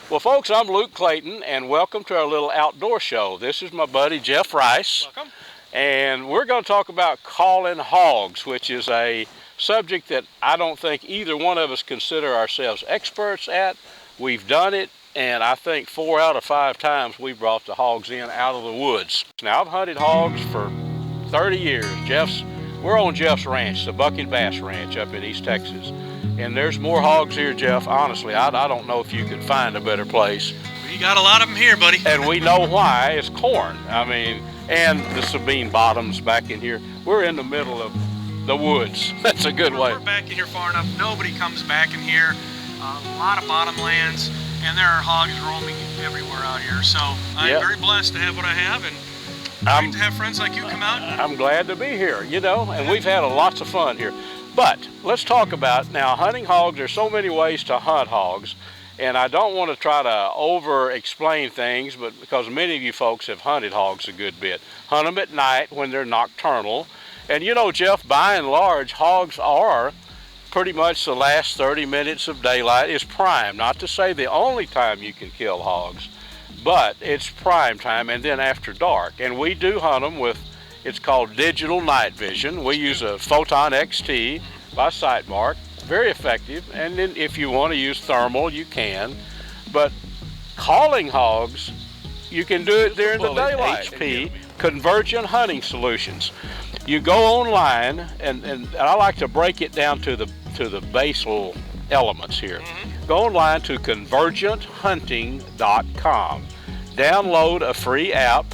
Well, folks, I'm Luke Clayton, and welcome to our little outdoor show. This is my buddy Jeff Rice. Welcome. And we're going to talk about calling hogs, which is a subject that I don't think either one of us consider ourselves experts at. We've done it, and I think 4 out of 5 times we brought the hogs in out of the woods. Now, I've hunted hogs for 30 years. We're on Jeff's ranch, the Bucking Bass Ranch up in East Texas. And there's more hogs here, Jeff. Honestly, I don't know if you could find a better place. We got a lot of them here, buddy. And we know why. It's corn. I mean, and the Sabine bottoms back in here. We're in the middle of the woods. That's a good way. We're back in here far enough. Nobody comes back in here. A lot of bottomlands, and there are hogs roaming everywhere out here. So I'm very blessed to have what I have, and great to have friends like you come out. I'm glad to be here, you know, and we've had lots of fun here. But let's talk about now hunting hogs. There's so many ways to hunt hogs, and I don't want to try to over explain things, but because many of you folks have hunted hogs a good bit. Hunt them at night when they're nocturnal. And you know, Jeff, by and large, hogs are pretty much the last 30 minutes of daylight is prime. Not to say the only time you can kill hogs, but it's prime time, and then after dark. And we do hunt them with, it's called digital night vision. We use a Photon XT by Sightmark, very effective. And then if you want to use thermal, you can. But calling hogs, you can do it during the daylight. HP, Convergent Hunting Solutions. You go online, and I like to break it down to the basal elements here. Go online to convergenthunting.com. Download a free app.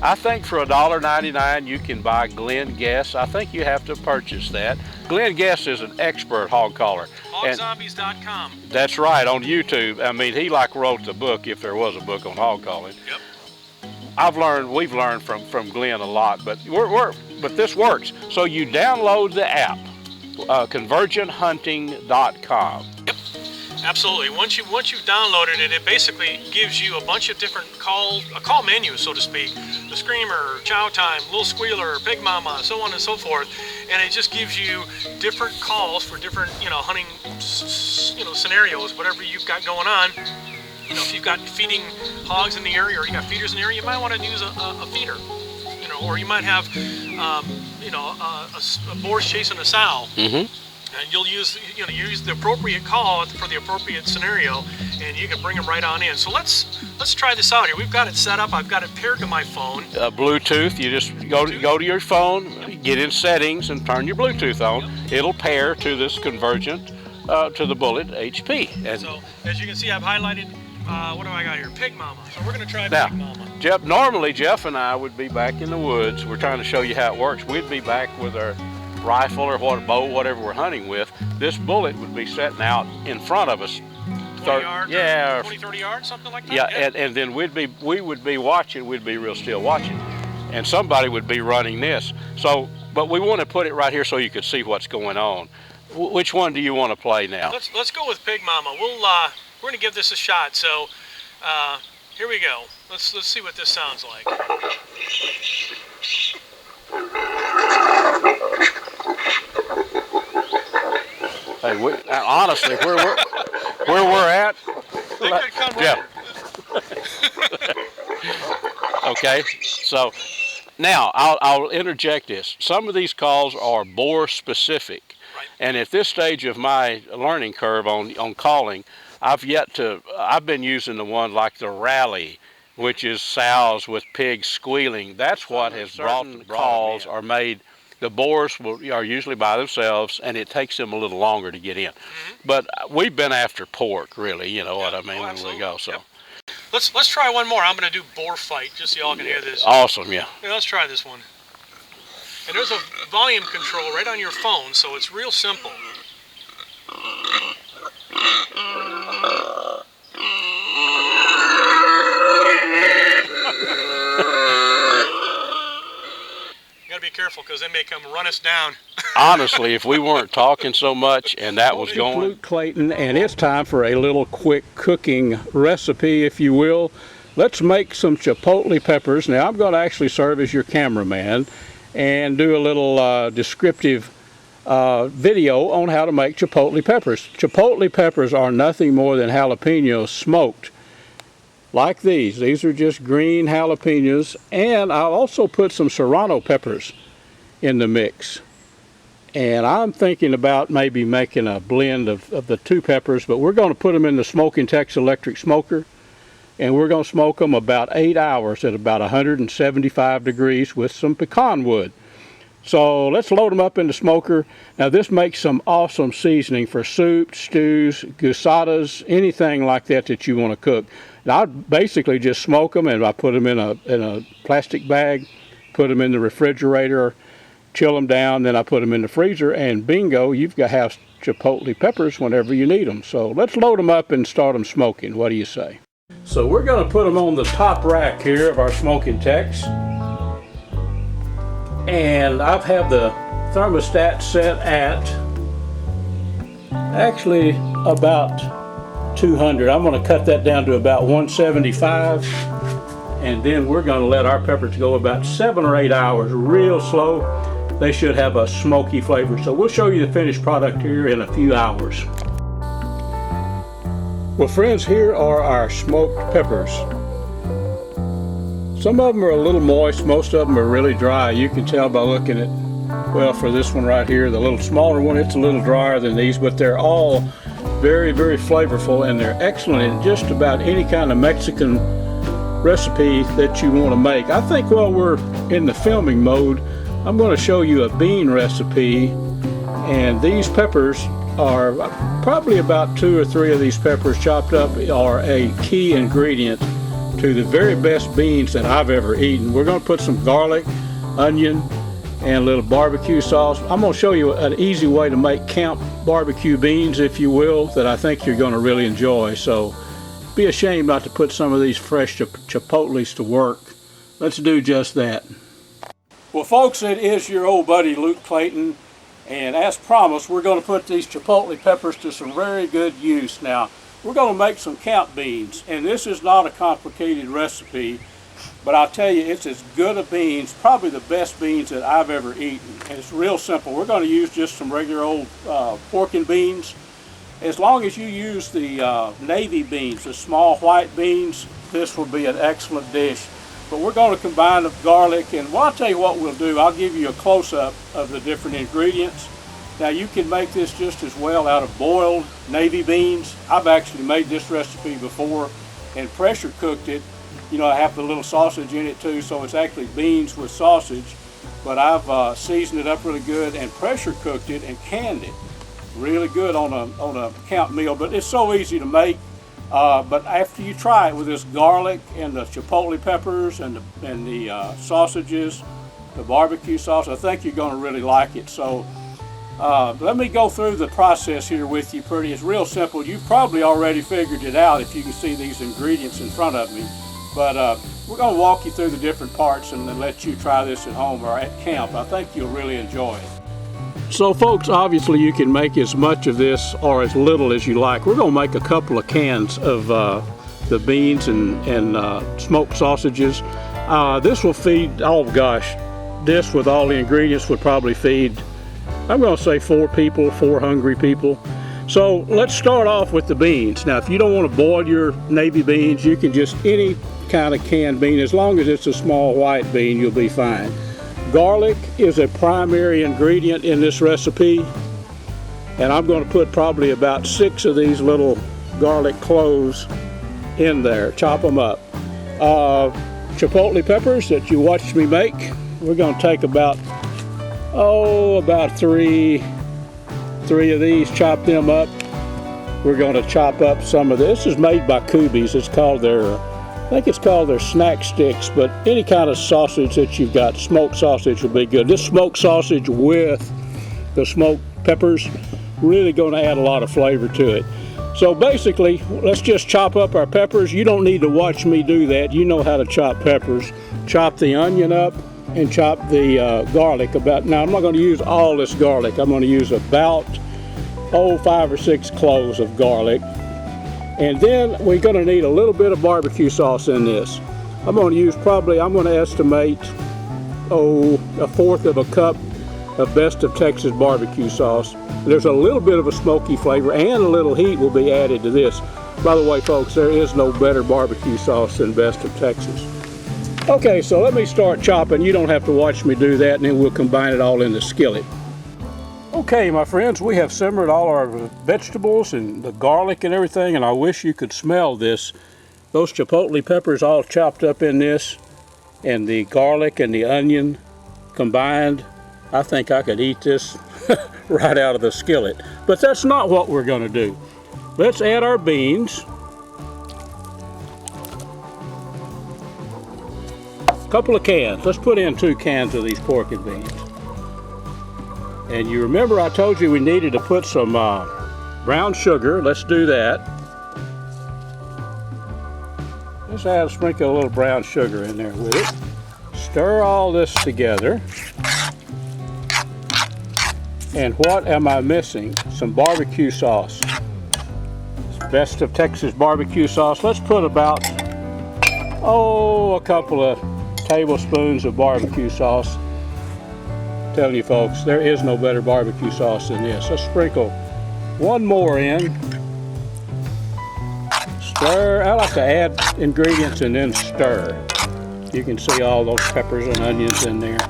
I think for $1.99 you can buy Glenn Guess. I think you have to purchase that. Glenn Guess is an expert hog caller. Hogzombies.com. That's right, on YouTube. I mean, he wrote the book, if there was a book on hog calling. Yep. We've learned from Glenn a lot, but but this works. So you download the app, convergenthunting.com. Yep. Absolutely. Once you've downloaded it, it basically gives you a bunch of different call menu, so to speak. The screamer, chow time, little squealer, pig mama, so on and so forth. And it just gives you different calls for different, hunting, scenarios, whatever you've got going on. If you've got feeding hogs in the area, or you got feeders in the area, you might want to use a feeder. Or you might have, a boar's chasing a sow. And you'll use the appropriate call for the appropriate scenario, and you can bring them right on in. So let's try this out here. We've got it set up. I've got it paired to my phone. Bluetooth. You just go to your phone, get in settings, and turn your Bluetooth on. Yep. It'll pair to this Convergent, to the Bullet HP. And so as you can see, I've highlighted. What do I got here? Pig mama. So we're going to try pig mama. Normally Jeff and I would be back in the woods. We're trying to show you how it works. We'd be back with our rifle or bow, whatever we're hunting with. This bullet would be setting out in front of us. 20 yards, 20, 30 yards, something like that? Yeah. And then we would be watching, we'd be real still watching. And somebody would be running this. So, but we want to put it right here so you could see what's going on. Which one do you want to play now? Let's go with pig mama. We're going to give this a shot. So here we go. Let's see what this sounds like. Hey, honestly, where we're at, they could come right. Okay, so now I'll interject this. Some of these calls are bore specific, and at this stage of my learning curve on calling, I've been using the one like the rally, which is sows with pigs squealing. That's what has brought the calls are made The boars are usually by themselves, and it takes them a little longer to get in. But we've been after pork, really, you know what I mean, when we go. So let's try one more. I'm going to do boar fight, just so y'all can hear this. Awesome, yeah. Let's try this one. And there's a volume control right on your phone, so it's real simple. Be careful, because they may come run us down. Honestly, if we weren't talking so much and that was going. Luke Clayton, and it's time for a little quick cooking recipe, if you will. Let's make some chipotle peppers. Now I'm going to actually serve as your cameraman and do a little descriptive video on how to make chipotle peppers. Chipotle peppers are nothing more than jalapenos smoked. Like these. These are just green jalapenos, and I also put some serrano peppers in the mix. And I'm thinking about maybe making a blend of the two peppers, but we're going to put them in the Smoking Texas electric smoker, and we're going to smoke them about 8 hours at about 175 degrees with some pecan wood. So let's load them up in the smoker. Now this makes some awesome seasoning for soup, stews, guisadas, anything like that that you want to cook. Now I basically just smoke them, and I put them in a plastic bag, put them in the refrigerator, chill them down, then I put them in the freezer, and bingo, you've got to have chipotle peppers whenever you need them. So let's load them up and start them smoking. What do you say? So we're going to put them on the top rack here of our Smoking Tex. And I've had the thermostat set at actually about 200. I'm going to cut that down to about 175, and then we're going to let our peppers go about 7 or 8 hours real slow. They should have a smoky flavor. So we'll show you the finished product here in a few hours. Well friends, here are our smoked peppers. Some of them are a little moist, most of them are really dry. You can tell by looking at, well, for this one right here, the little smaller one, it's a little drier than these, but they're all very, very flavorful, and they're excellent in just about any kind of Mexican recipe that you want to make. I think while we're in the filming mode, I'm going to show you a bean recipe, and these peppers are probably about 2 or 3 of these peppers chopped up are a key ingredient to the very best beans that I've ever eaten. We're going to put some garlic, onion, and a little barbecue sauce. I'm going to show you an easy way to make camp barbecue beans, if you will, that I think you're going to really enjoy. So be ashamed not to put some of these fresh chipotles to work. Let's do just that. Well folks, it is your old buddy Luke Clayton, and as promised, we're going to put these chipotle peppers to some very good use. Now we're going to make some camp beans, and this is not a complicated recipe, but I'll tell you, it's as good a beans, probably the best beans that I've ever eaten. And it's real simple. We're going to use just some regular old pork and beans. As long as you use the navy beans, the small white beans, this will be an excellent dish. But we're going to combine the garlic, and well, I'll tell you what we'll do. I'll give you a close-up of the different ingredients. Now you can make this just as well out of boiled navy beans. I've actually made this recipe before and pressure cooked it. You know, I have the little sausage in it too, so it's actually beans with sausage. But I've seasoned it up really good and pressure cooked it and canned it. Really good on a camp meal, but it's so easy to make. But after you try it with this garlic and the chipotle peppers and the sausages, the barbecue sauce, I think you're going to really like it. So let me go through the process here with you. It's real simple. You've probably already figured it out if you can see these ingredients in front of me. But we're going to walk you through the different parts and then let you try this at home or at camp. I think you'll really enjoy it. So folks, obviously you can make as much of this or as little as you like. We're going to make a couple of cans of the beans and smoked sausages. This will feed, oh gosh, this with all the ingredients would probably feed, I'm going to say 4 hungry people. So let's start off with the beans. Now if you don't want to boil your navy beans, you can just any kind of canned bean. As long as it's a small white bean, you'll be fine. Garlic is a primary ingredient in this recipe, and I'm going to put probably about 6 of these little garlic cloves in there. Chop them up. Chipotle peppers that you watched me make, we're going to take about about three of these, chop them up. We're going to chop up some of this. This is made by Kubi's. It's called I think it's called their snack sticks, but any kind of sausage that you've got, smoked sausage will be good. This smoked sausage with the smoked peppers, really going to add a lot of flavor to it. So basically, let's just chop up our peppers. You don't need to watch me do that. You know how to chop peppers. Chop the onion up and chop the garlic now I'm not going to use all this garlic. I'm going to use about 5 or 6 cloves of garlic. And then we're going to need a little bit of barbecue sauce in this. I'm going to use I'm going to estimate 1/4 of a cup of Best of Texas barbecue sauce. There's a little bit of a smoky flavor and a little heat will be added to this. By the way, folks, there is no better barbecue sauce than Best of Texas. Okay, so let me start chopping. You don't have to watch me do that, and then we'll combine it all in the skillet. Okay, my friends, we have simmered all our vegetables and the garlic and everything, and I wish you could smell this. Those chipotle peppers all chopped up in this, and the garlic and the onion combined. I think I could eat this right out of the skillet. But that's not what we're going to do. Let's add our beans. A couple of cans. Let's put in 2 cans of these pork and beans. And you remember I told you we needed to put some brown sugar. Let's do that. Let's sprinkle a little brown sugar in there with it. Stir all this together. And what am I missing? Some barbecue sauce. Best of Texas barbecue sauce. Let's put about, a couple of tablespoons of barbecue sauce. I'm telling you folks, there is no better barbecue sauce than this. Let's sprinkle 1 more in. Stir. I like to add ingredients and then stir. You can see all those peppers and onions in there.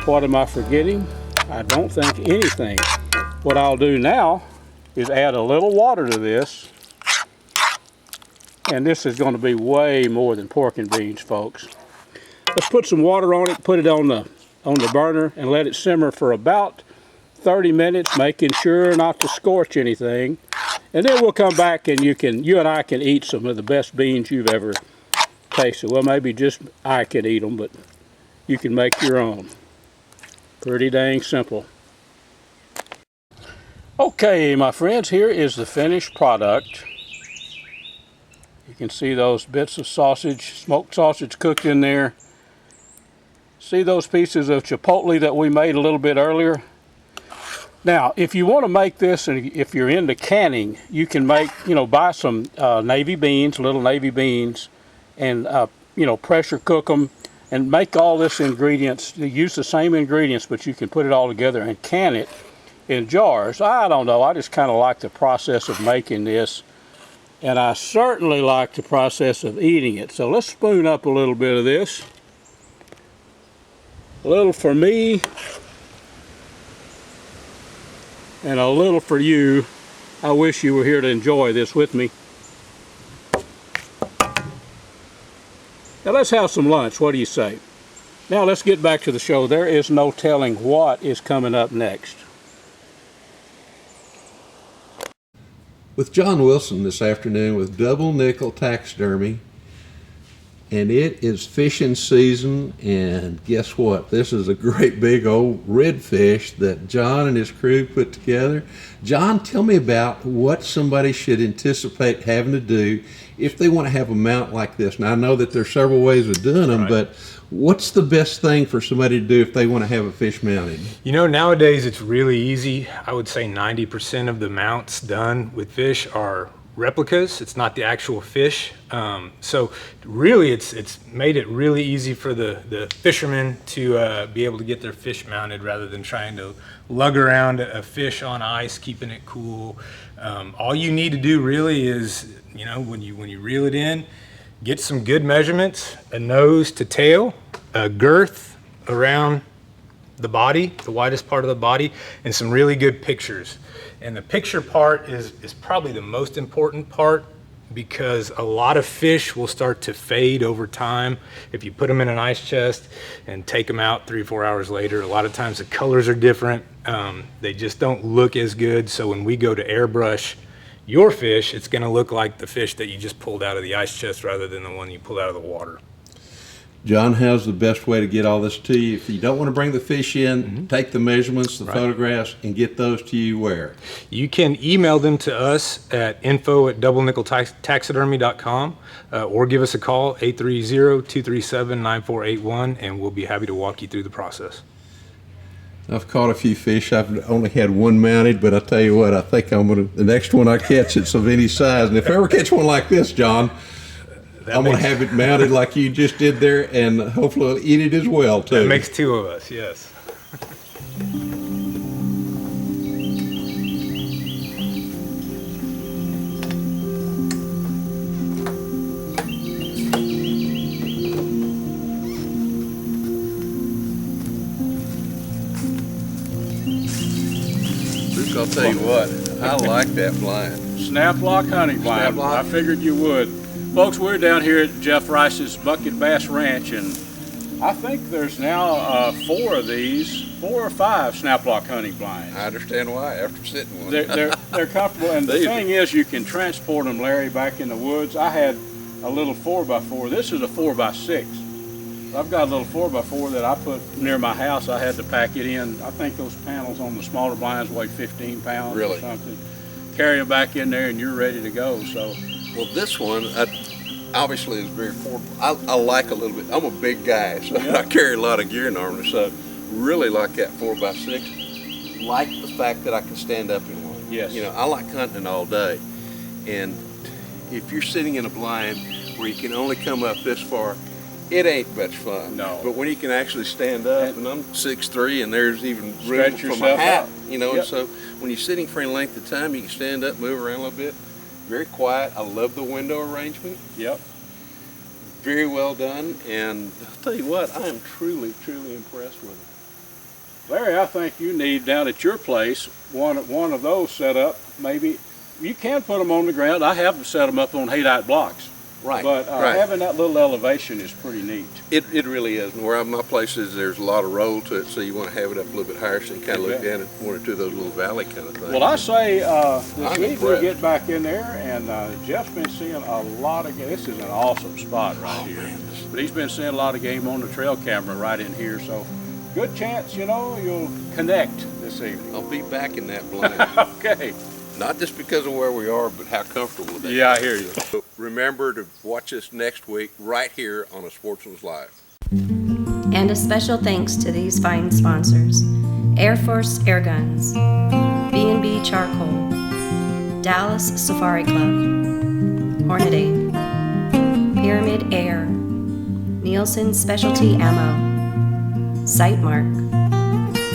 What am I forgetting? I don't think anything. What I'll do now is add a little water to this. And this is going to be way more than pork and beans, folks. Let's put some water on it, put it on the burner, and let it simmer for about 30 minutes, making sure not to scorch anything. And then we'll come back and you and I can eat some of the best beans you've ever tasted. Well, maybe just I could eat them, but you can make your own. Pretty dang simple. Okay, my friends, here is the finished product. You can see those bits of sausage, smoked sausage cooked in there. See those pieces of chipotle that we made a little bit earlier? Now, if you want to make this, and if you're into canning, you can make, buy some navy beans, little navy beans, and, pressure cook them and make all this ingredients. Use the same ingredients, but you can put it all together and can it in jars. I don't know. I just kind of like the process of making this. And I certainly like the process of eating it. So let's spoon up a little bit of this. A little for me and a little for you. I wish you were here to enjoy this with me. Now let's have some lunch. What do you say? Now let's get back to the show. There is no telling what is coming up next. With John Wilson this afternoon with Double Nickle Taxidermy, and it is fishing season, and guess what? This is a great big old redfish that John and his crew put together. John, tell me about what somebody should anticipate having to do if they want to have a mount like this. Now I know that there's several ways of doing them, but what's the best thing for somebody to do if they want to have a fish mounted? Nowadays it's really easy. I would say 90% of the mounts done with fish are replicas. It's not the actual fish. So really it's made it really easy for the fishermen to be able to get their fish mounted rather than trying to lug around a fish on ice, keeping it cool. All you need to do really is, when you reel it in, get some good measurements, a nose to tail, a girth around the body, the widest part of the body, and some really good pictures. And the picture part is probably the most important part because a lot of fish will start to fade over time. If you put them in an ice chest and take them out 3 or 4 hours later, a lot of times the colors are different. They just don't look as good. So when we go to airbrush your fish, it's going to look like the fish that you just pulled out of the ice chest rather than the one you pulled out of the water. John, how's the best way to get all this to you? If you don't want to bring the fish in, take the measurements, the photographs, and get those to you where? You can email them to us at info@doublenickeltaxidermy.com or give us a call, 830-237-9481, and we'll be happy to walk you through the process. I've caught a few fish. I've only had one mounted, but I tell you what, I think the next one I catch, it's of any size. And if I ever catch one like this, John, I'm going to have it mounted like you just did there, and hopefully it'll eat it as well, too. That makes 2 of us, yes. I'll tell you what, I like that blind. Snap lock hunting blind. Snap lock. I figured you would. Folks, we're down here at Jeff Rice's Bucket Bass Ranch, and I think there's now 4 of these, 4 or 5 snap lock hunting blinds. I understand why after sitting one. They're comfortable, and the thing is, you can transport them, Larry, back in the woods. I had a little 4x4. This is a 4x6. I've got a little 4x4 that I put near my house. I had to pack it in. I think those panels on the smaller blinds weigh 15 pounds Really? or something. Carry them back in there, and you're ready to go. So. Well, this one obviously is very affordable. I like a little bit. I'm a big guy, so I carry a lot of gear normally. So really like that 4x6. Like the fact that I can stand up in one. Yes. You know, I like hunting all day, and if you're sitting in a blind where you can only come up this far, it ain't much fun. No. But when you can actually stand up, and I'm 6'3", and there's even room Stretch for my yourself hat, out. you know, Yep. and so when you're sitting for any length of time, you can stand up, move around a little bit. Very quiet. I love the window arrangement. Yep. Very well done, and I'll tell you what, I am truly, truly impressed with it. Larry, I think you need down at your place one of those set up. Maybe you can put them on the ground. I have set them up on haydite blocks. Right. But having that little elevation is pretty neat. It really is. And where my place is, there's a lot of roll to it, so you want to have it up a little bit higher so you kind of look down at one or two of those little valley kind of things. Well, I say this I'm week we impressed. get back in there, and Jeff's been seeing a lot of game. This is an awesome spot right here. Man. But he's been seeing a lot of game on the trail camera right in here, so good chance, you'll connect this evening. I'll be back in that blind. Okay. Not just because of where we are, but how comfortable it is. Yeah, I hear you. So remember to watch us next week right here on a Sportsman's Live. And a special thanks to these fine sponsors: Air Force Air Guns, B&B Charcoal, Dallas Safari Club, Hornady, Pyramid Air, Nielsen Specialty Ammo, Sightmark,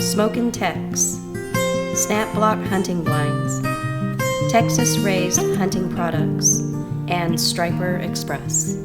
Smokin' Tex, Snap Block Hunting Blinds, Texas Raised Hunting Products, and Striper Express.